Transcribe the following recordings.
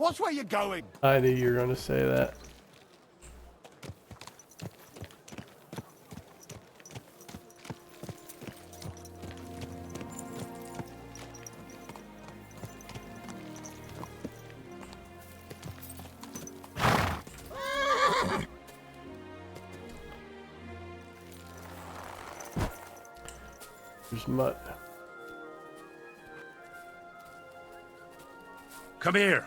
Watch where you're going. I knew you were going to say that. There's mud. Come here.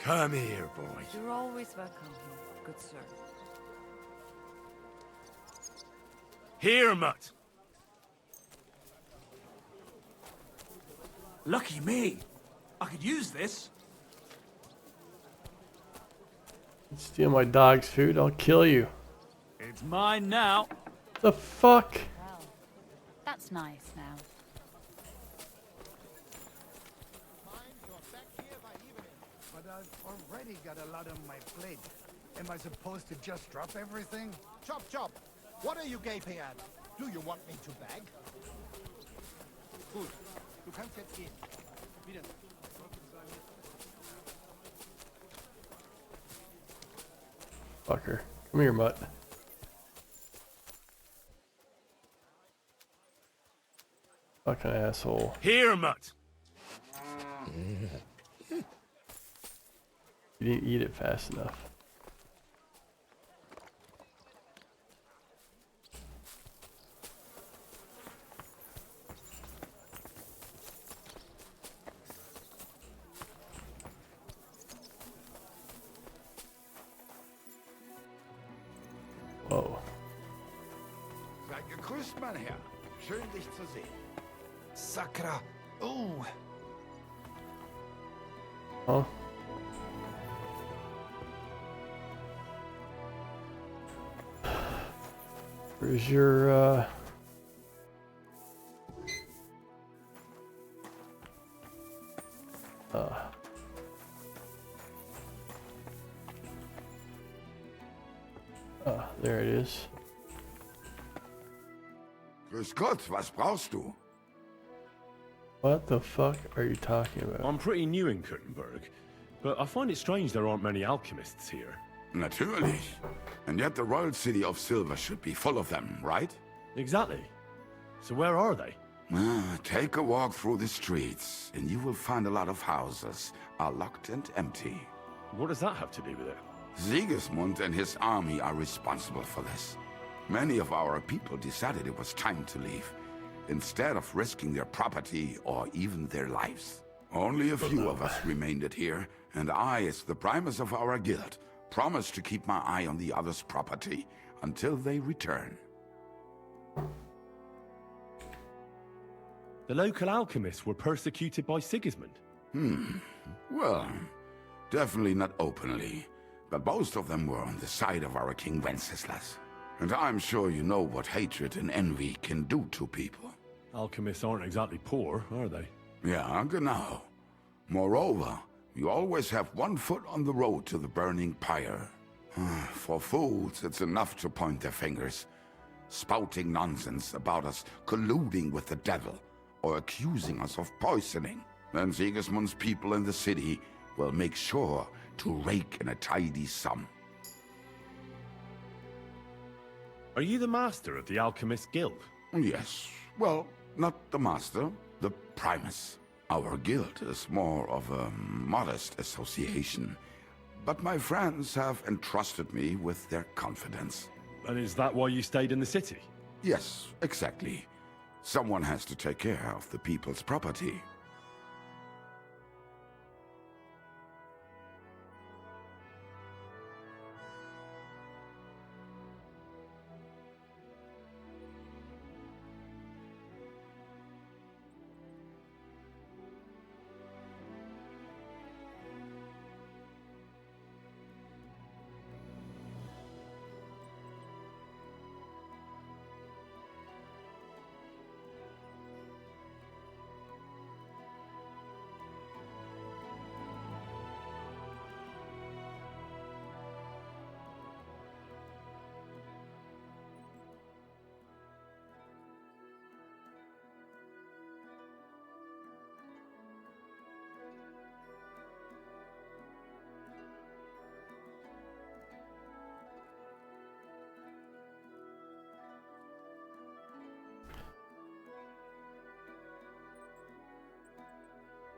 Come here, boy. You're always welcome, good sir. Here, mutt. Lucky me. I could use this. Steal my dog's food, I'll kill you. It's mine now. The fuck? Well, that's nice now. But I've already got a lot on my plate. Am I supposed to just drop everything? Chop, chop. What are you gaping at? Do you want me to beg? Gut, du kannst jetzt gehen. Wieder. Fucker. Come here, mutt. Fucking asshole. Here, mutt. You didn't eat it fast enough. Whoa. Seid gegrüßt, mein Herr. Schön, dich zu sehen. Sakra. Ooh. Huh? Where's your, there it is. Grüß Gott, was brauchst du? What the fuck are you talking about? I'm pretty new in Kuttenberg, but I find it strange there aren't many alchemists here. Natürlich. And yet the royal city of Silver should be full of them, right? Exactly. So where are they? Take a walk through the streets, and you will find a lot of houses are locked and empty. What does that have to do with it? Sigismund and his army are responsible for this. Many of our people decided it was time to leave, instead of risking their property or even their lives. Only a few of us remained here, and I, as the primus of our guild, promised to keep my eye on the others' property until they return. The local alchemists were persecuted by Sigismund. Well, definitely not openly, but most of them were on the side of our King Wenceslas. And I'm sure you know what hatred and envy can do to people. Alchemists aren't exactly poor, are they? Yeah, genau. Moreover, you always have one foot on the road to the burning pyre. For fools, it's enough to point their fingers, spouting nonsense about us colluding with the devil, or accusing us of poisoning. Then Sigismund's people in the city will make sure to rake in a tidy sum. Are you the master of the Alchemist Guild? Yes. Well, not the master, the primus. Our guild is more of a modest association, but my friends have entrusted me with their confidence. And is that why you stayed in the city? Yes, exactly. Someone has to take care of the people's property.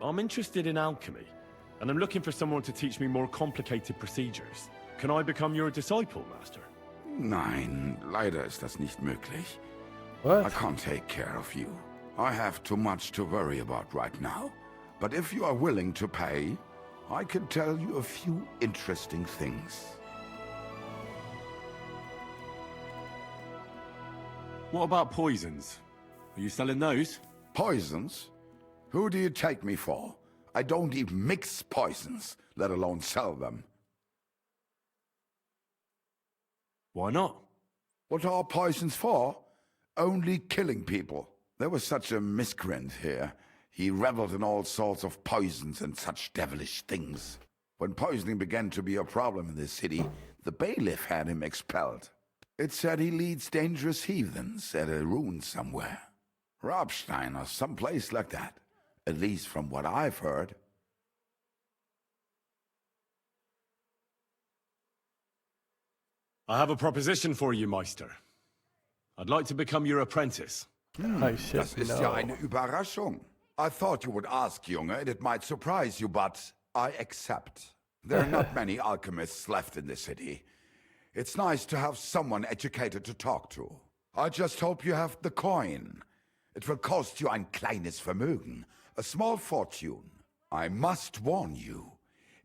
I'm interested in alchemy, and I'm looking for someone to teach me more complicated procedures. Can I become your disciple, Master? Nein, leider ist das nicht möglich. What? I can't take care of you. I have too much to worry about right now. But if you are willing to pay, I can tell you a few interesting things. What about poisons? Are you selling those? Poisons? Who do you take me for? I don't even mix poisons, let alone sell them. Why not? What are poisons for? Only killing people. There was such a miscreant here. He reveled in all sorts of poisons and such devilish things. When poisoning began to be a problem in the city, the bailiff had him expelled. It said he leads dangerous heathens at a ruin somewhere. Robstein or someplace like that. At least from what I've heard. I have a proposition for you, Meister. I'd like to become your apprentice. I said Das ist no. ja eine Überraschung. I thought you would ask, Junge, and it might surprise you, but I accept. There are not many alchemists left in the city. It's nice to have someone educated to talk to. I just hope you have the coin. It will cost you ein kleines Vermögen, a small fortune. I must warn you,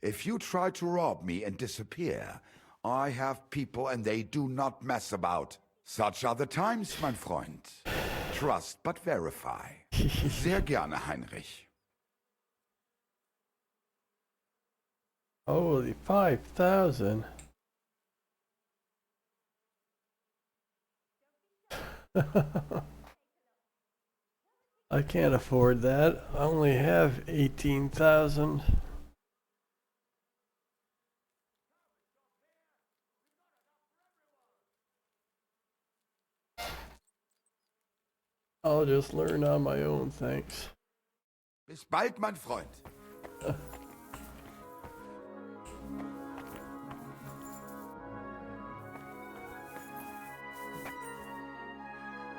if you try to rob me and disappear, I have people and they do not mess about. Such are the times, mein Freund. Trust but verify. Sehr gerne, Heinrich. Holy 5,000. I can't afford that. I only have 18,000. I'll just learn on my own, thanks. Bis bald, mein Freund.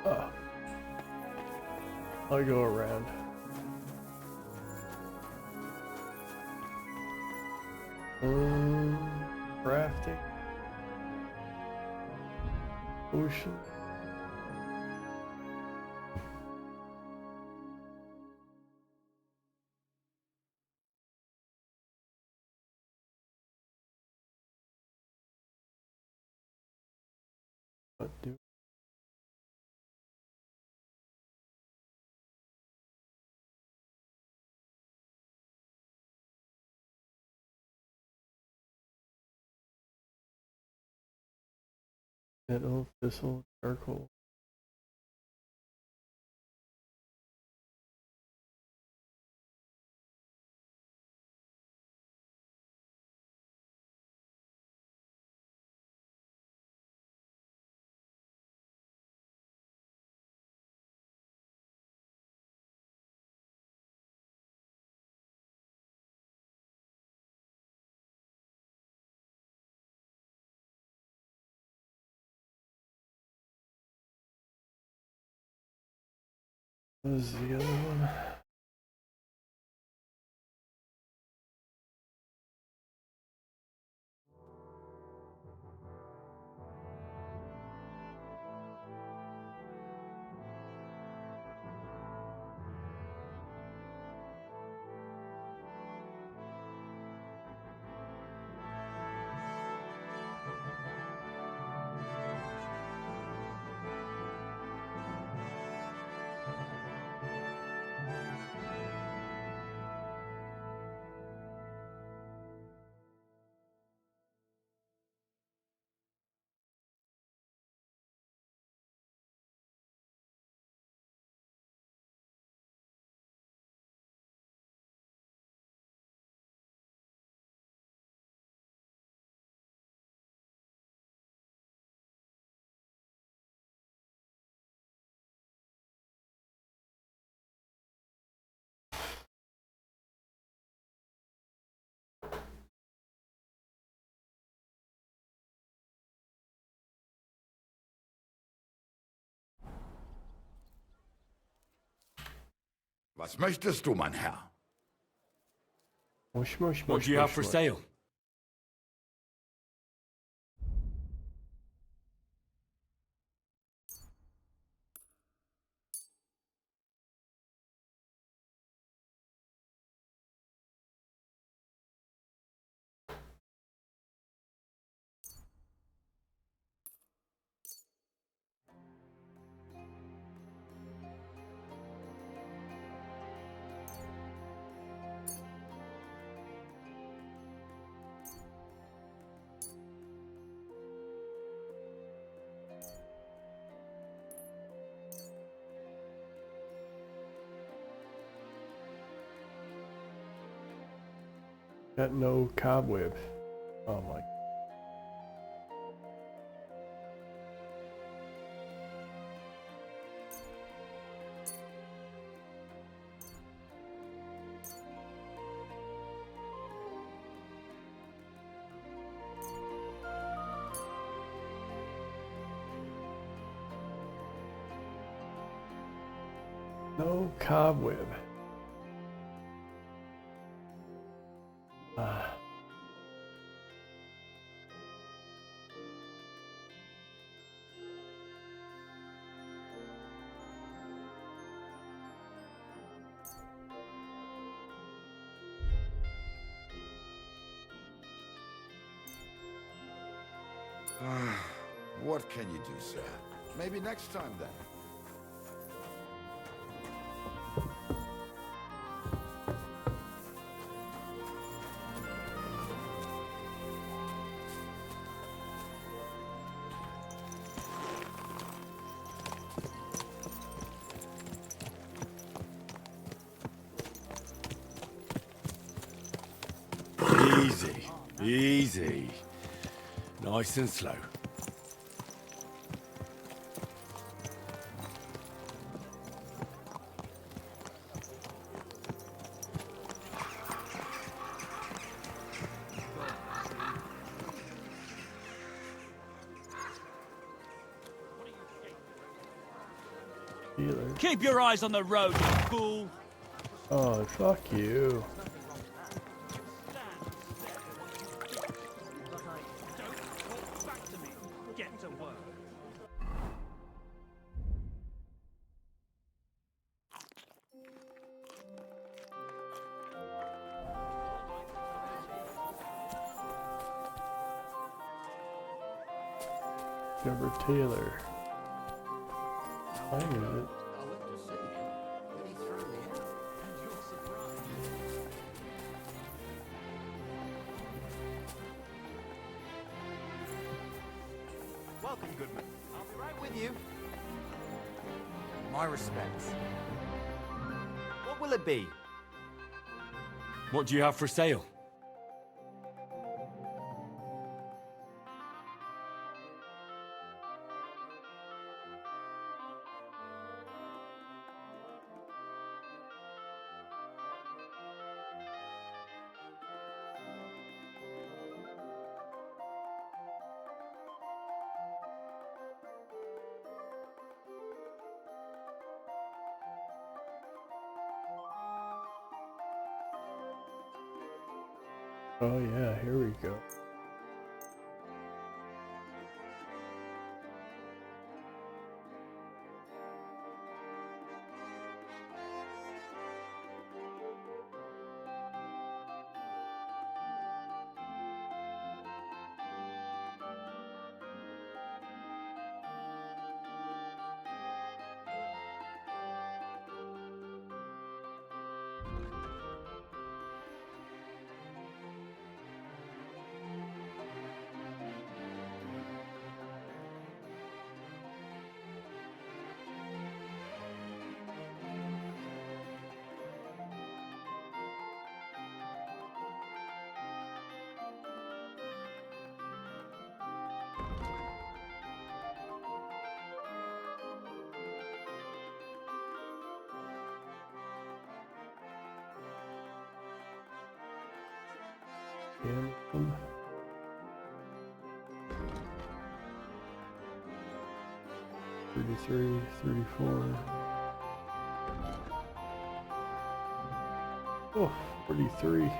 Oh. I'll go around. Crafting. Ocean. What do? Metal, thistle, charcoal. What is the other one? Was möchtest du, mein Herr? Mush, mush, What mush, do you have mush, for mush. sale? Got no cobweb. Oh my. No cobweb. Ah. What can you do, sir? Maybe next time, then. Easy. Easy. Nice and slow. Healer. Keep your eyes on the road, you fool. Oh, fuck you. Back to me. Get to work. Trevor Taylor. I knew it. I went to see him, but he threw me out. And you're surprised. Welcome, Goodman. I'll be right with you. My respects. What will it be? What do you have for sale? Oh yeah, here we go. Anthem. $33, $34. Oh, 43.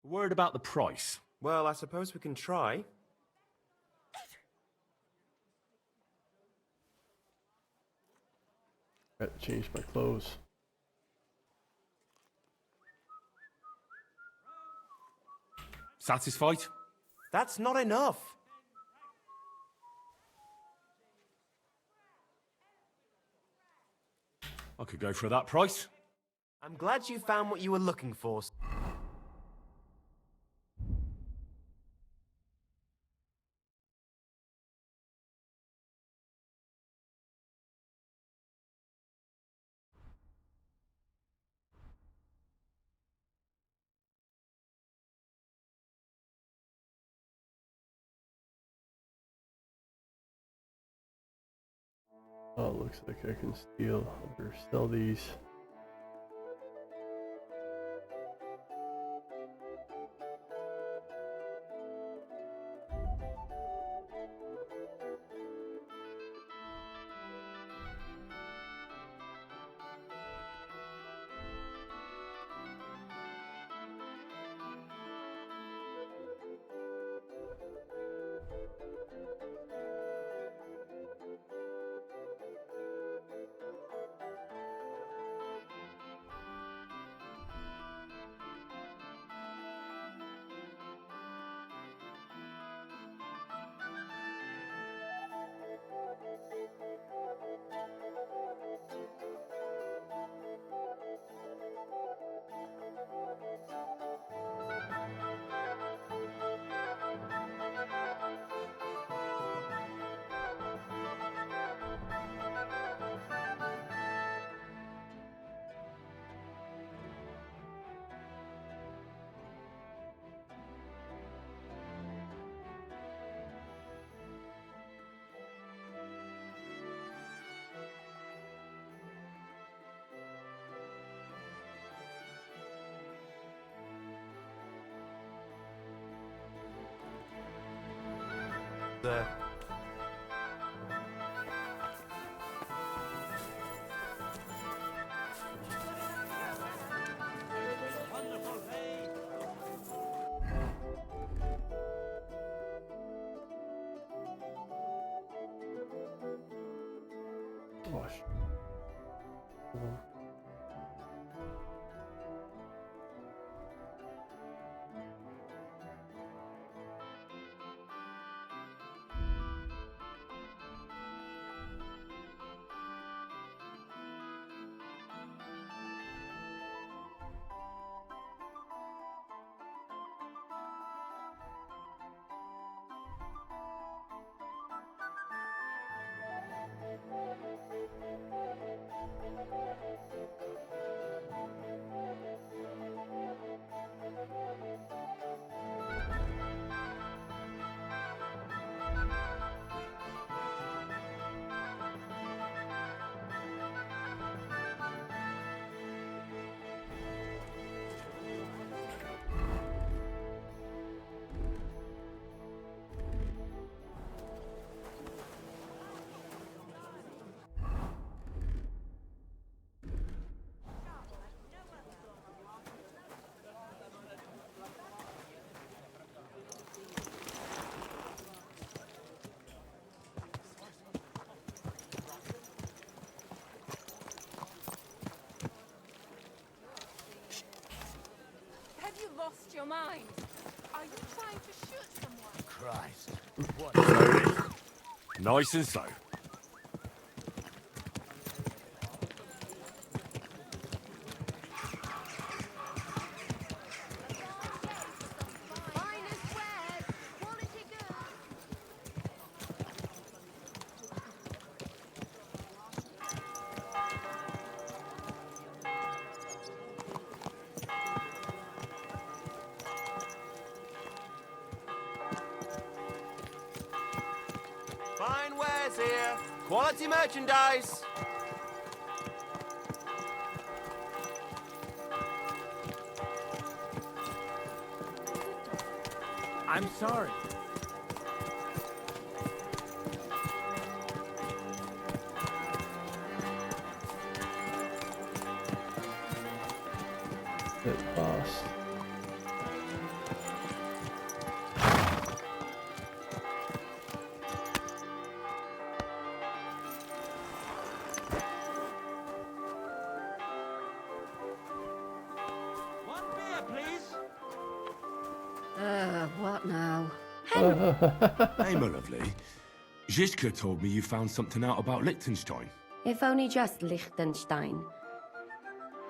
Word about the price. Well, I suppose we can try. Got to change my clothes. Satisfied? That's not enough. I could go for that price. I'm glad you found what you were looking for. Oh, looks like I can steal or sell these. Gosh. Have you lost your mind? Are you trying to shoot someone? Christ. Slowly. Nice and slow. Finest wares, quality goods. Fine wares here. Quality merchandise. I'm sorry. That boss. What now? Hey, my lovely. Zizka told me you found something out about Liechtenstein. If only just Liechtenstein.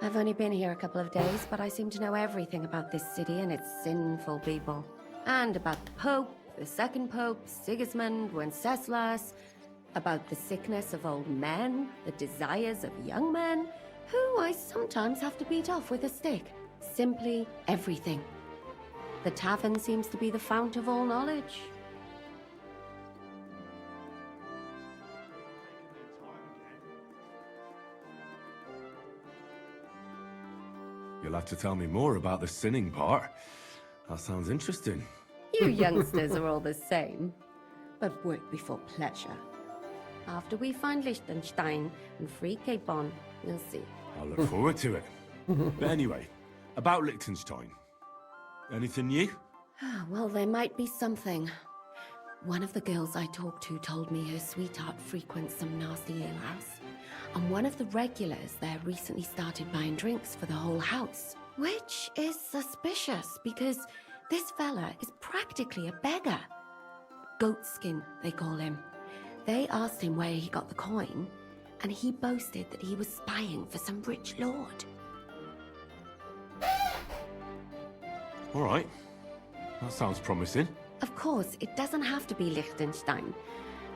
I've only been here a couple of days, but I seem to know everything about this city and its sinful people. And about the Pope, the second Pope, Sigismund, Wenceslas, about the sickness of old men, the desires of young men, who I sometimes have to beat off with a stick. Simply everything. The tavern seems to be the fount of all knowledge. You'll have to tell me more about the sinning part. That sounds interesting. You youngsters are all the same. But work before pleasure. After we find Liechtenstein and free Cape On, we'll see. I'll look forward to it. But anyway, about Liechtenstein. Anything new? Well, there might be something. One of the girls I talked to told me her sweetheart frequents some nasty alehouse. And one of the regulars there recently started buying drinks for the whole house. Which is suspicious, because this fella is practically a beggar. Goatskin, they call him. They asked him where he got the coin, and he boasted that he was spying for some rich lord. All right. That sounds promising. Of course, it doesn't have to be Liechtenstein,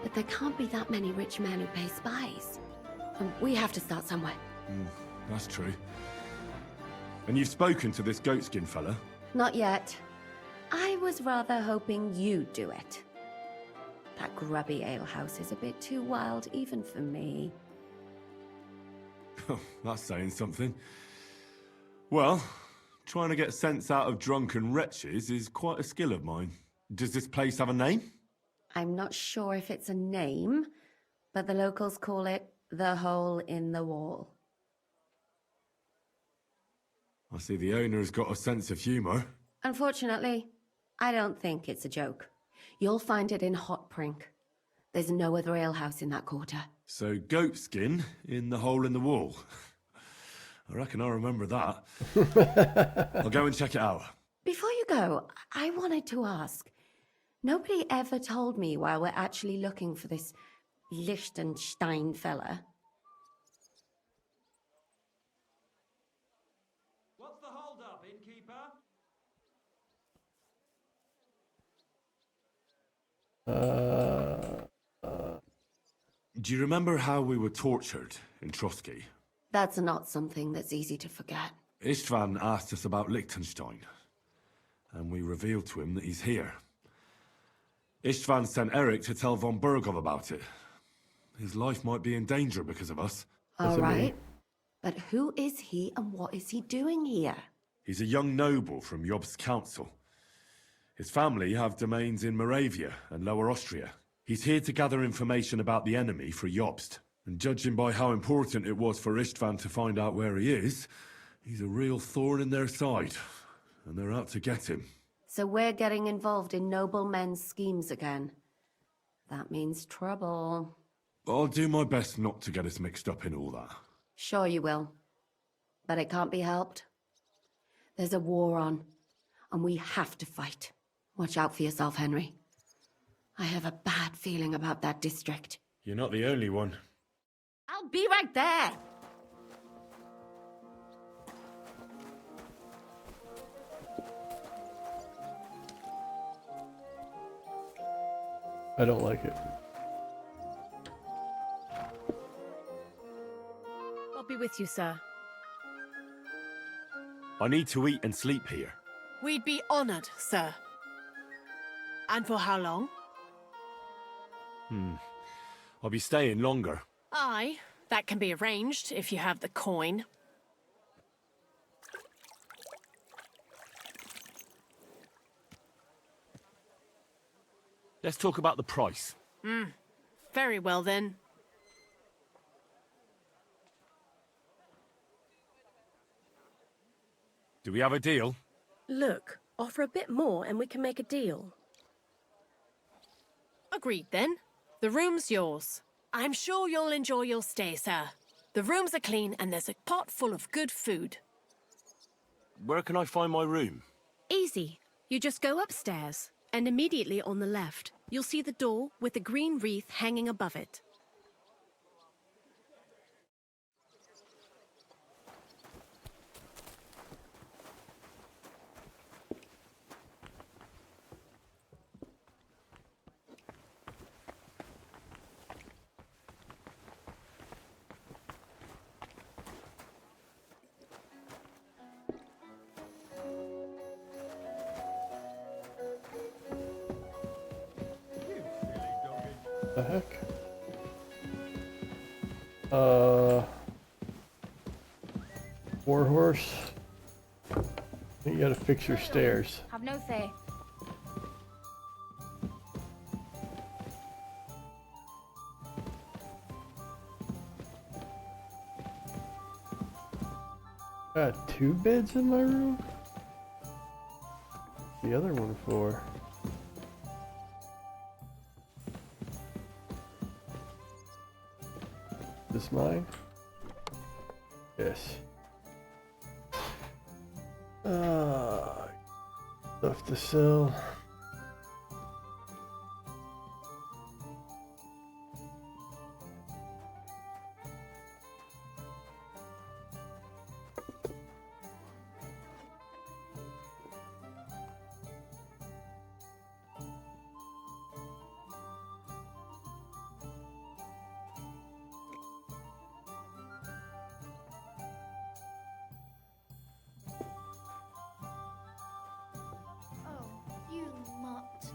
but there can't be that many rich men who pay spies. And we have to start somewhere. That's true. And you've spoken to this goatskin fella? Not yet. I was rather hoping you'd do it. That grubby alehouse is a bit too wild even for me. That's saying something. Well, trying to get sense out of drunken wretches is quite a skill of mine. Does this place have a name? I'm not sure if it's a name, but the locals call it the Hole in the Wall. I see the owner's got a sense of humour. Unfortunately, I don't think it's a joke. You'll find it in Hot Prink. There's no other alehouse in that quarter. So goatskin in the hole in the wall. I reckon I'll remember that. I'll go and check it out. Before you go, I wanted to ask. Nobody ever told me why we're actually looking for this Liechtenstein fella. What's the hold-up, innkeeper? Do you remember how we were tortured in Trotsky? That's not something that's easy to forget. Istvan asked us about Liechtenstein, and we revealed to him that he's here. Istvan sent Eric to tell von Burgov about it. His life might be in danger because of us. All right. But who is he and what is he doing here? He's a young noble from Jobst's council. His family have domains in Moravia and Lower Austria. He's here to gather information about the enemy for Jobst. And judging by how important it was for Istvan to find out where he is, he's a real thorn in their side. And they're out to get him. So we're getting involved in noble men's schemes again. That means trouble. I'll do my best not to get us mixed up in all that. Sure you will. But it can't be helped. There's a war on, and we have to fight. Watch out for yourself, Henry. I have a bad feeling about that district. You're not the only one. I'll be right there! I don't like it. I'll be with you, sir. I need to eat and sleep here. We'd be honored, sir. And for how long? I'll be staying longer. Aye, that can be arranged if you have the coin. Let's talk about the price. Very well then. Do we have a deal? Look, offer a bit more and we can make a deal. Agreed then. The room's yours. I'm sure you'll enjoy your stay, sir. The rooms are clean and there's a pot full of good food. Where can I find my room? Easy. You just go upstairs, and immediately on the left, you'll see the door with the green wreath hanging above it. The heck? Warhorse. You gotta fix your stairs. Have no fear. Got 2 beds in my room? The other one for? This mine? Yes. Stuff to sell. You mutt.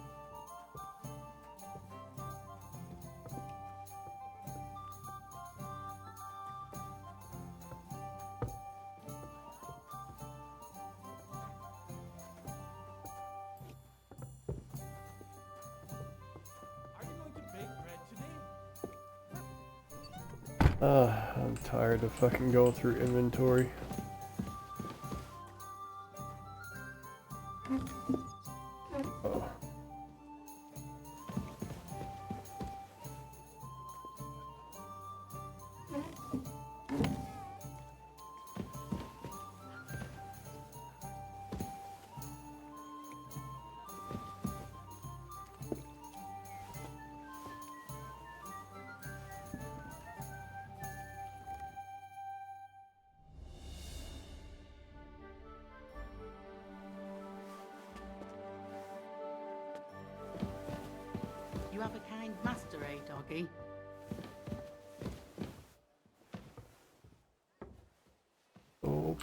I'm tired of fucking going through inventory. Oh. You have a kind master, eh, doggy? Nope.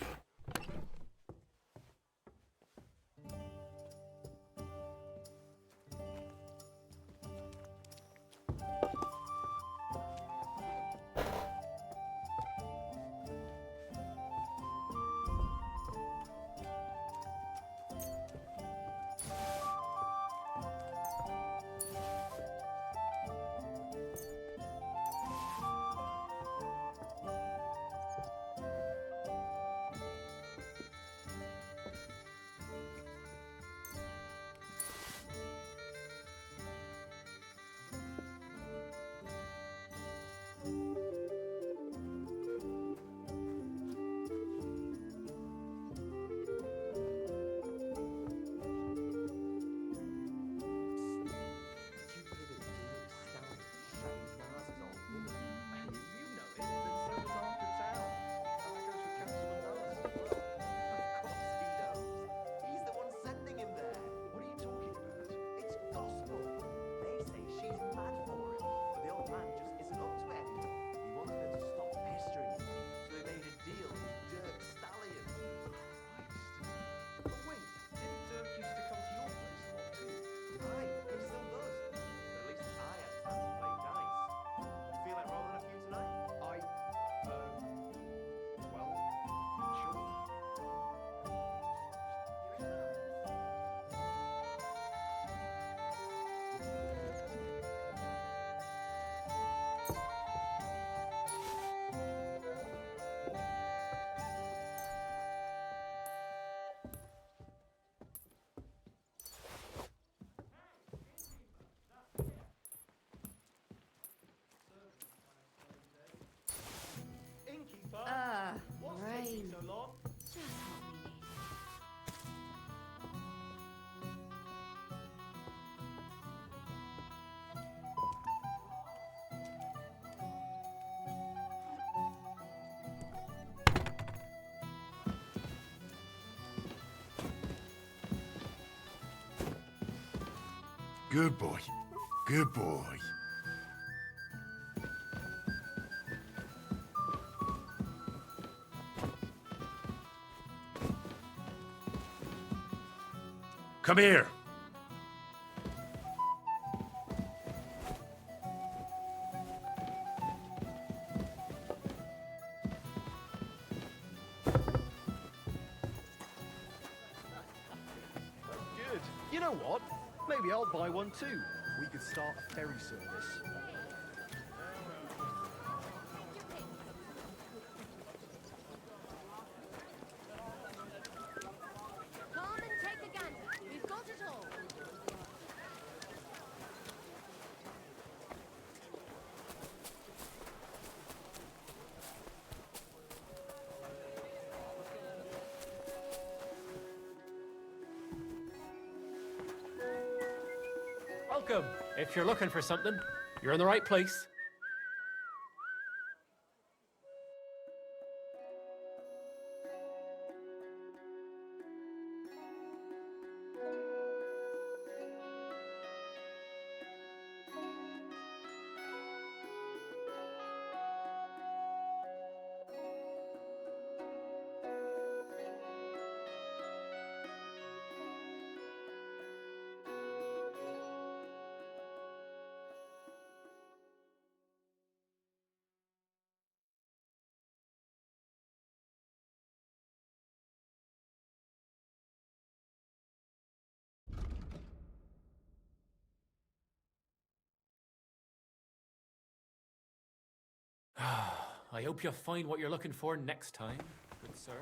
Good boy. Good boy. Come here. Good. You know what? Maybe I'll buy one too. We could start a ferry service. Come and take a gander. We've got it all. Welcome. If you're looking for something, you're in the right place. I hope you'll find what you're looking for next time, good sir.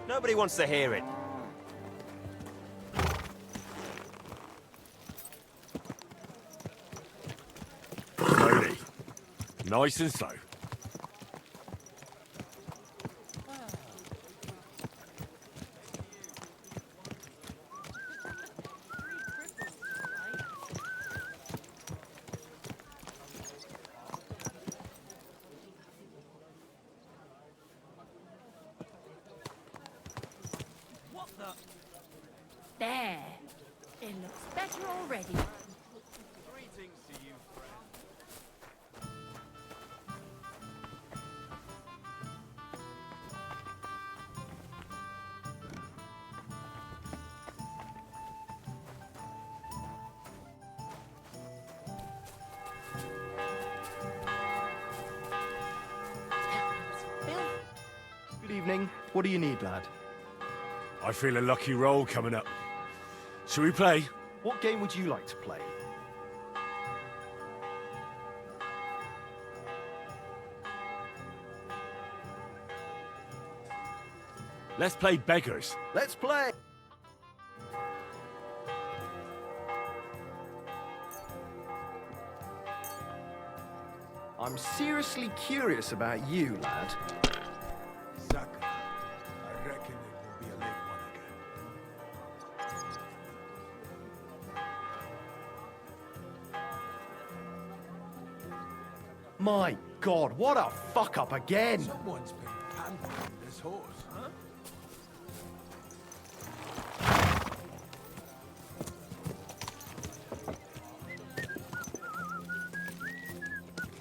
Nobody wants to hear it. Slowly. Nice and slow. There. It looks better already. Greetings to you, friend. Good evening. What do you need, lad? I feel a lucky roll coming up. Shall we play? What game would you like to play? Let's play beggars. Let's play! I'm seriously curious about you, lad. Sucker. I reckon it will be a late one again. My God, what a fuck up again! Someone's been pampering this horse, huh?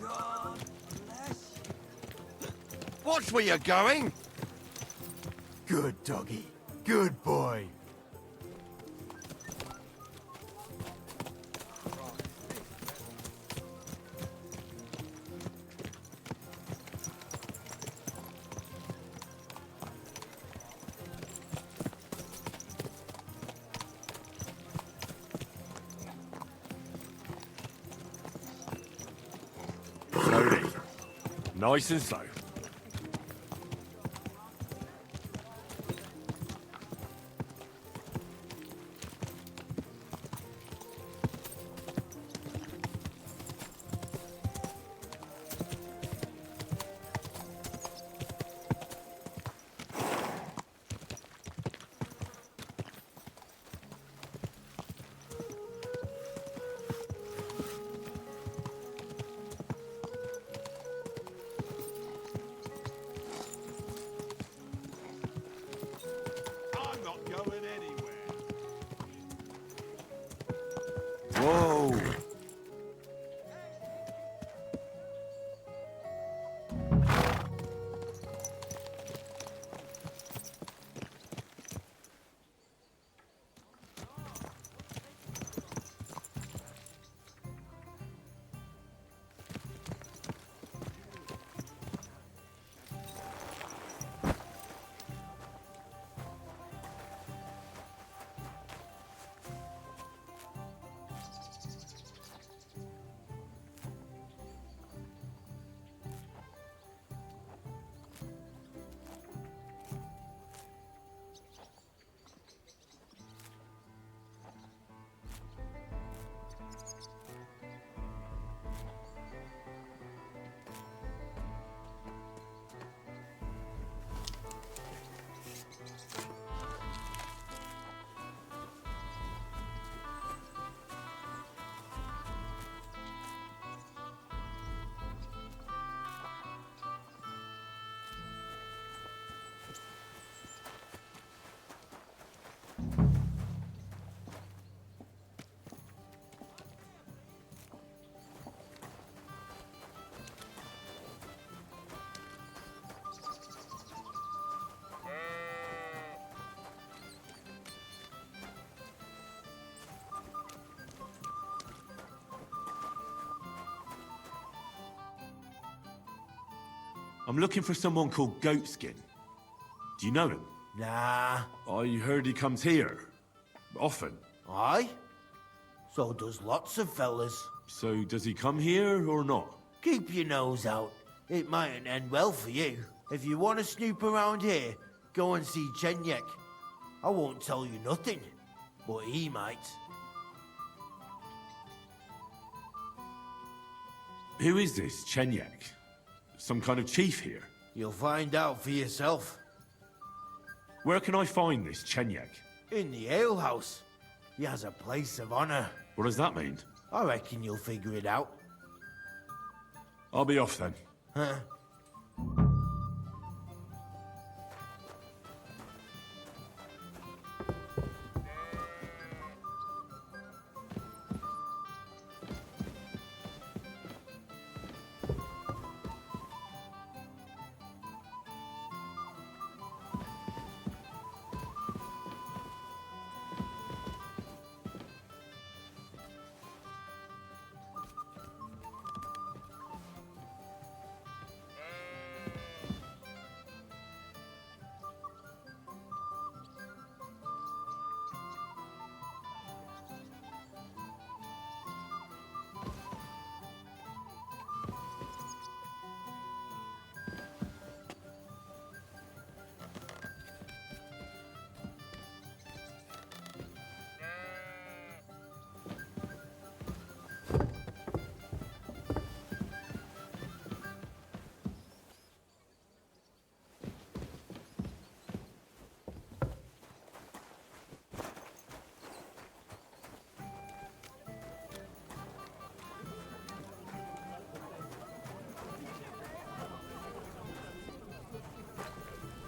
God bless you. Watch where you're going! Good doggy. Good boy. Slowly. Nice and slow. I'm not going anywhere. Whoa! I'm looking for someone called Goatskin. Do you know him? Nah. I heard he comes here. Often. Aye? So does lots of fellas. So does he come here or not? Keep your nose out. It mightn't end well for you. If you want to snoop around here, Go and see Chenyek. I won't tell you nothing, but he might. Who is this Chenyek? Some kind of chief here? You'll find out for yourself. Where can I find this Chenyek? In the alehouse. He has a place of honor. What does that mean? I reckon you'll figure it out. I'll be off then. Huh?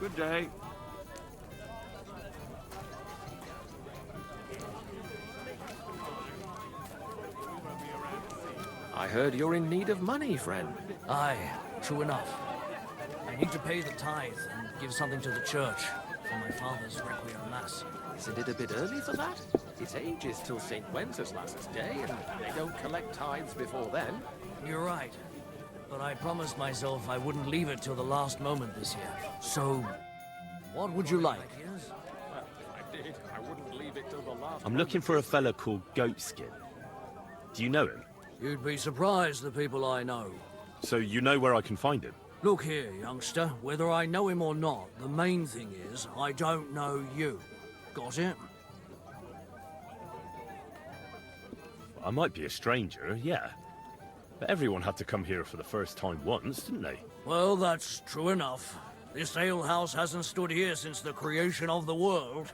Good day. I heard you're in need of money, friend. Aye, true enough. I need to pay the tithe and give something to the church for my father's requiem mass. Isn't it a bit early for that? It's ages till St. Wenceslas's Day, and they don't collect tithes before then. You're right. But I promised myself I wouldn't leave it till the last moment this year. So, what would you like? Well, if I did, I wouldn't leave it till the last. I'm looking for a fella called Goatskin. Do you know him? You'd be surprised the people I know. So you know where I can find him? Look here, youngster. Whether I know him or not, the main thing is I don't know you. Got it? I might be a stranger, yeah. But everyone had to come here for the first time once, didn't they? Well, that's true enough. This alehouse hasn't stood here since the creation of the world.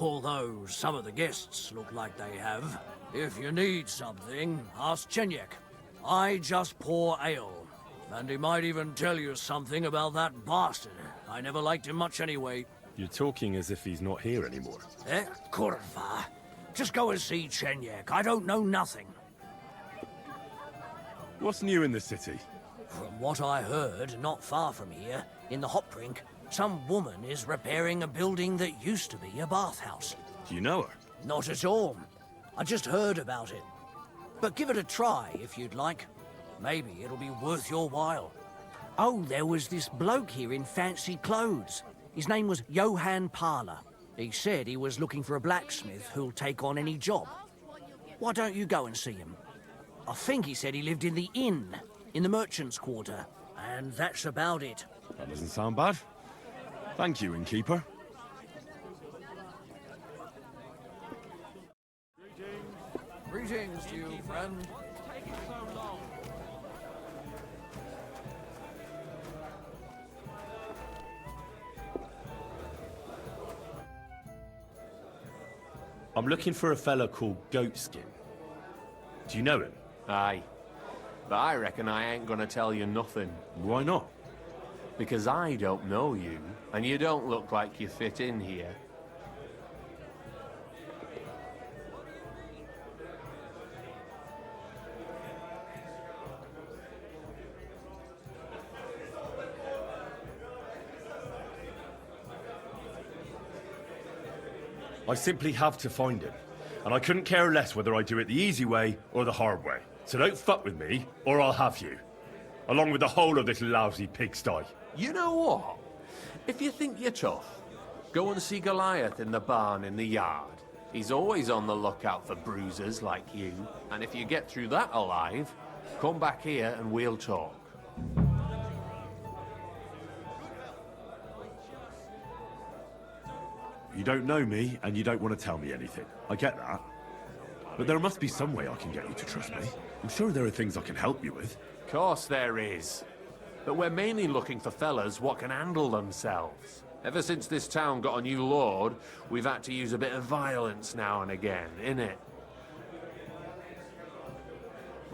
Although some of the guests look like they have. If you need something, ask Chenyek. I just pour ale. And he might even tell you something about that bastard. I never liked him much anyway. You're talking as if he's not here anymore. Kurva. Just go and see Chenyek. I don't know nothing. What's new in the city? From what I heard, not far from here, in the hop rink, some woman is repairing a building that used to be a bathhouse. Do you know her? Not at all. I just heard about it. But give it a try if you'd like. Maybe it'll be worth your while. Oh, there was this bloke here in fancy clothes. His name was Johann Parler. He said he was looking for a blacksmith who'll take on any job. Why don't you go and see him? I think he said he lived in the inn, in the merchant's quarter. And that's about it. That doesn't sound bad. Thank you, innkeeper. Greetings to you, friend. Taking so long. I'm looking for a fella called Goatskin. Do you know him? Aye. But I reckon I ain't gonna tell you nothing. Why not? Because I don't know you, and you don't look like you fit in here. I simply have to find him. And I couldn't care less whether I do it the easy way or the hard way. So don't fuck with me, or I'll have you. Along with the whole of this lousy pigsty. You know what? If you think you're tough, go and see Goliath in the barn in the yard. He's always on the lookout for bruisers like you. And if you get through that alive, come back here and we'll talk. You don't know me, and you don't want to tell me anything. I get that. But there must be some way I can get you to trust me. I'm sure there are things I can help you with. Course there is. But we're mainly looking for fellas what can handle themselves. Ever since this town got a new lord, we've had to use a bit of violence now and again, innit?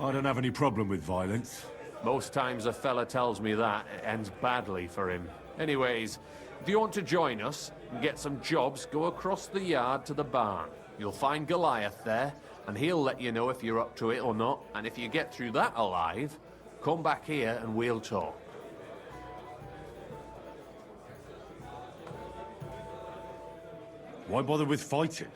I don't have any problem with violence. Most times a fella tells me that, it ends badly for him. Anyways, if you want to join us and get some jobs, go across the yard to the barn. You'll find Goliath there, and he'll let you know if you're up to it or not. And if you get through that alive, come back here and we'll talk. Why bother with fighting?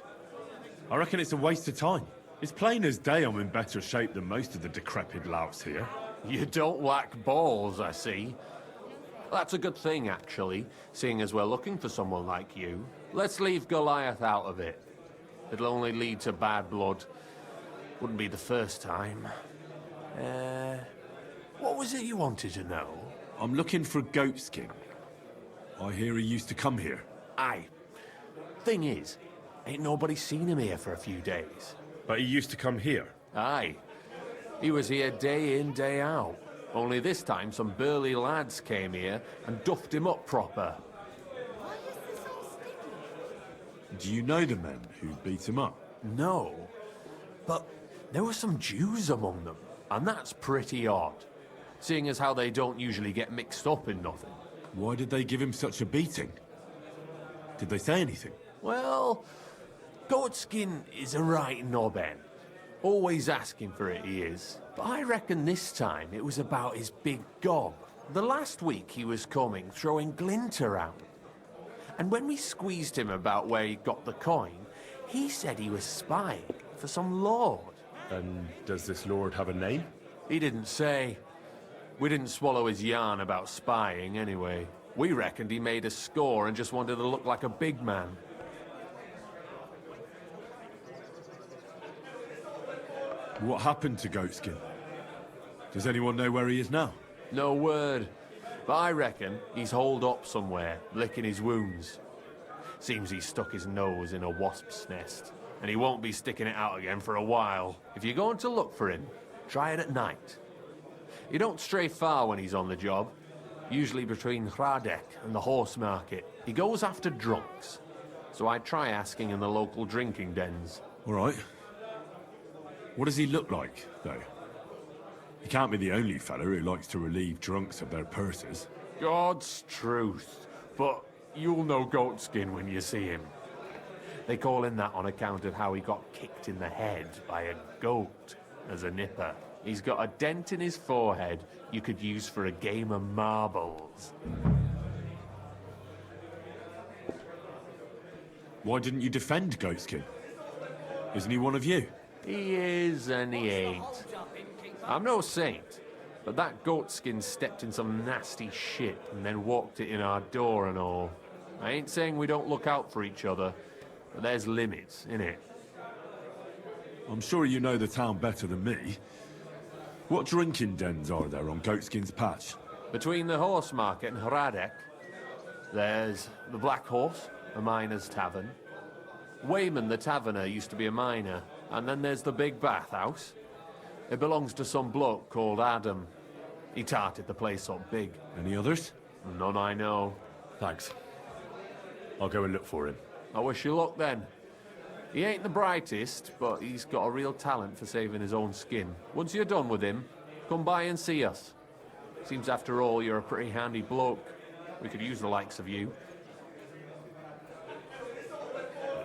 I reckon it's a waste of time. It's plain as day I'm in better shape than most of the decrepit louts here. You don't lack balls, I see. That's a good thing, actually, seeing as we're looking for someone like you. Let's leave Goliath out of it. It'll only lead to bad blood. Wouldn't be the first time. What was it you wanted to know? I'm looking for Goatskin. I hear he used to come here. Aye. Thing is, ain't nobody seen him here for a few days. But he used to come here? Aye. He was here day in, day out. Only this time some burly lads came here and duffed him up proper. Why is this all sticky? Do you know the men who beat him up? No. But there were some Jews among them, and that's pretty odd. Seeing as how they don't usually get mixed up in nothing. Why did they give him such a beating? Did they say anything? Well, Goatskin is a right knobhead. Always asking for it, he is. But I reckon this time it was about his big gob. The last week he was coming, throwing glint around. And when we squeezed him about where he got the coin, he said he was spying for some lord. And does this lord have a name? He didn't say. We didn't swallow his yarn about spying, anyway. We reckoned he made a score and just wanted to look like a big man. What happened to Goatskin? Does anyone know where he is now? No word. But I reckon he's holed up somewhere, licking his wounds. Seems he stuck his nose in a wasp's nest, and he won't be sticking it out again for a while. If you're going to look for him, try it at night. He don't stray far when he's on the job. Usually between Hradek and the horse market. He goes after drunks. So I try asking in the local drinking dens. All right. What does he look like, though? He can't be the only fella who likes to relieve drunks of their purses. God's truth. But you'll know Goatskin when you see him. They call him that on account of how he got kicked in the head by a goat as a nipper. He's got a dent in his forehead you could use for a game of marbles. Why didn't you defend Goatskin? Isn't he one of you? He is and he ain't. I'm no saint, but that Goatskin stepped in some nasty shit and then walked it in our door and all. I ain't saying we don't look out for each other, but there's limits, innit? I'm sure you know the town better than me. What drinking dens are there on Goatskin's patch? Between the horse market and Hradek, there's the Black Horse, a miner's tavern. Wayman the taverner used to be a miner, and then there's the Big Bathhouse. It belongs to some bloke called Adam. He tarted the place up big. Any others? None I know. Thanks. I'll go and look for him. I wish you luck then. He ain't the brightest, but he's got a real talent for saving his own skin. Once you're done with him, come by and see us. Seems after all you're a pretty handy bloke. We could use the likes of you.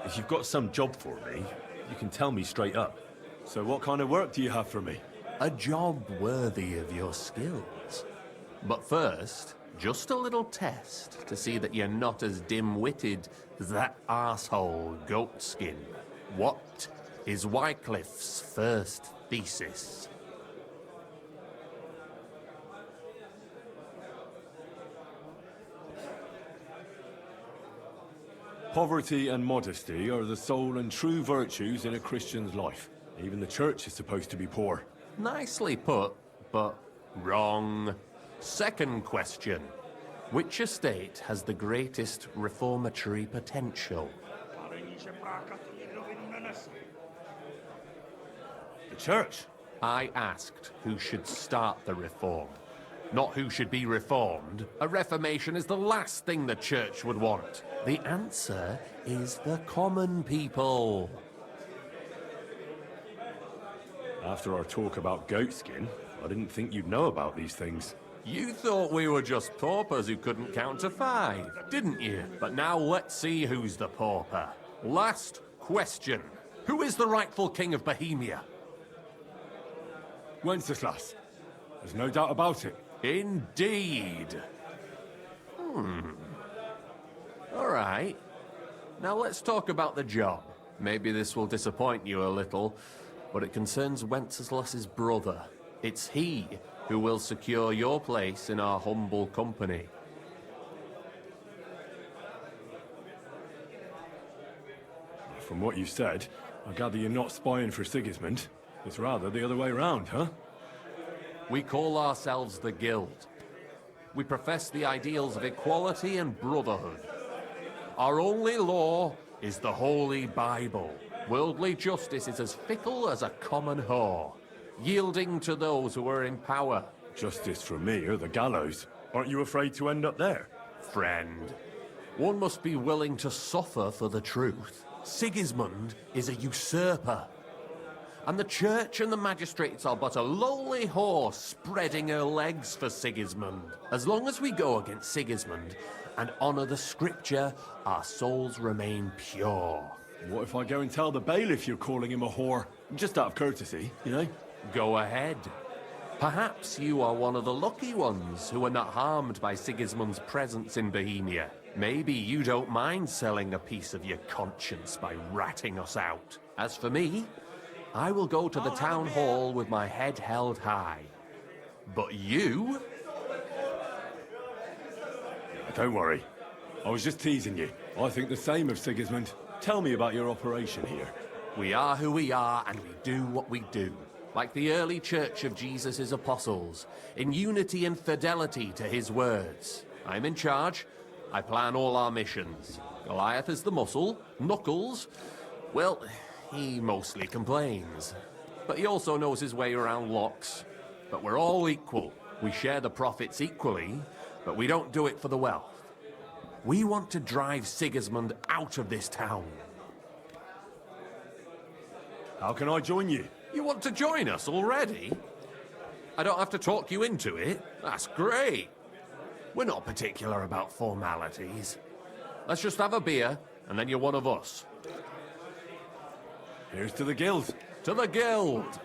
If you've got some job for me, you can tell me straight up. So what kind of work do you have for me? A job worthy of your skills. But first, just a little test to see that you're not as dim-witted as that arsehole Goatskin. What is Wycliffe's first thesis? Poverty and modesty are the sole and true virtues in a Christian's life. Even the church is supposed to be poor. Nicely put, but wrong. Second question. Which estate has the greatest reformatory potential? The church? I asked who should start the reform, not who should be reformed. A reformation is the last thing the church would want. The answer is the common people. After our talk about goatskin, I didn't think you'd know about these things. You thought we were just paupers who couldn't count to 5, didn't you? But now let's see who's the pauper. Last question. Who is the rightful king of Bohemia? Wenceslas. There's no doubt about it. Indeed. All right. Now let's talk about the job. Maybe this will disappoint you a little, but it concerns Wenceslas's brother. It's he who will secure your place in our humble company. From what you said, I gather you're not spying for Sigismund. It's rather the other way around, huh? We call ourselves the Guild. We profess the ideals of equality and brotherhood. Our only law is the Holy Bible. Worldly justice is as fickle as a common whore, yielding to those who are in power. Justice for me or the gallows. Aren't you afraid to end up there? Friend, one must be willing to suffer for the truth. Sigismund is a usurper. And the church and the magistrates are but a lowly whore spreading her legs for Sigismund. As long as we go against Sigismund and honor the scripture, our souls remain pure. What if I go and tell the bailiff you're calling him a whore? Just out of courtesy, you know? Go ahead. Perhaps you are one of the lucky ones who are not harmed by Sigismund's presence in Bohemia. Maybe you don't mind selling a piece of your conscience by ratting us out. As for me, I will go to the town hall with my head held high. But you? Don't worry. I was just teasing you. I think the same of Sigismund. Tell me about your operation here. We are who we are, and we do what we do. Like the early church of Jesus' apostles, in unity and fidelity to his words. I'm in charge. I plan all our missions. Goliath is the muscle. Knuckles, well, he mostly complains. But he also knows his way around locks. But we're all equal. We share the profits equally, but we don't do it for the wealth. We want to drive Sigismund out of this town. How can I join you? You want to join us already? I don't have to talk you into it. That's great. We're not particular about formalities. Let's just have a beer, and then you're one of us. Here's to the Guild. To the Guild!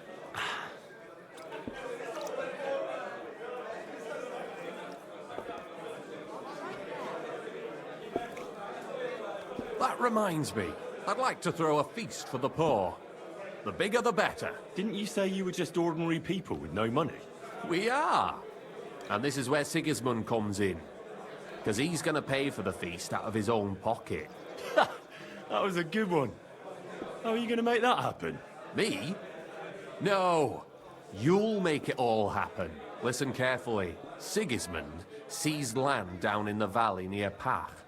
That reminds me, I'd like to throw a feast for the poor. The bigger the better. Didn't you say you were just ordinary people with no money? We are. And this is where Sigismund comes in. Because he's going to pay for the feast out of his own pocket. That was a good one. How are you going to make that happen? Me? No. You'll make it all happen. Listen carefully. Sigismund seized land down in the valley near Pach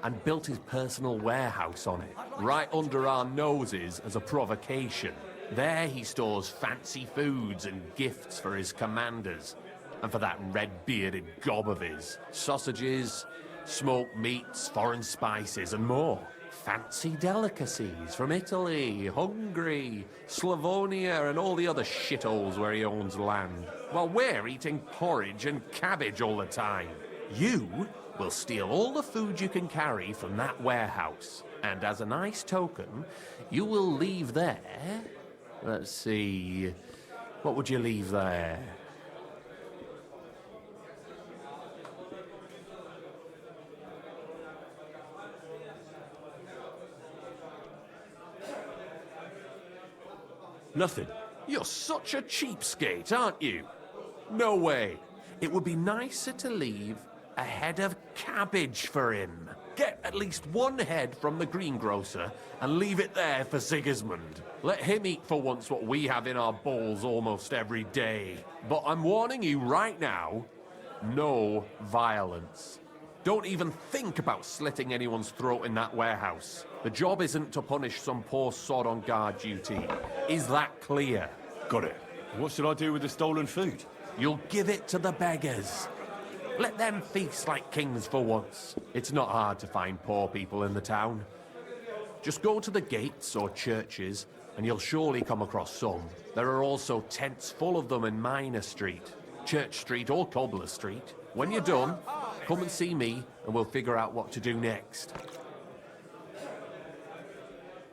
and built his personal warehouse on it, right under our noses as a provocation. There he stores fancy foods and gifts for his commanders, and for that red-bearded gob of his. Sausages, smoked meats, foreign spices, and more. Fancy delicacies from Italy, Hungary, Slavonia, and all the other shitholes where he owns land. While we're eating porridge and cabbage all the time. You will steal all the food you can carry from that warehouse. And as a nice token, you will leave there... Let's see... What would you leave there? Nothing. You're such a cheapskate, aren't you? No way. It would be nicer to leave a head of cabbage for him. Get at least one head from the greengrocer and leave it there for Sigismund. Let him eat for once what we have in our bowls almost every day. But I'm warning you right now, no violence. Don't even think about slitting anyone's throat in that warehouse. The job isn't to punish some poor sod on guard duty. Is that clear? Got it. What should I do with the stolen food? You'll give it to the beggars. Let them feast like kings for once. It's not hard to find poor people in the town. Just go to the gates or churches, and you'll surely come across some. There are also tents full of them in Minor Street, Church Street or Cobbler Street. When you're done, come and see me, and we'll figure out what to do next.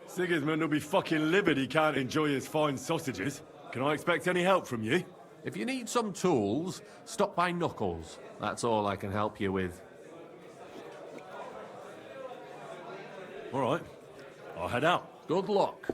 Sigismund will be fucking livid he can't enjoy his fine sausages. Can I expect any help from you? If you need some tools, stop by Knuckles. That's all I can help you with. All right. I'll head out. Good luck.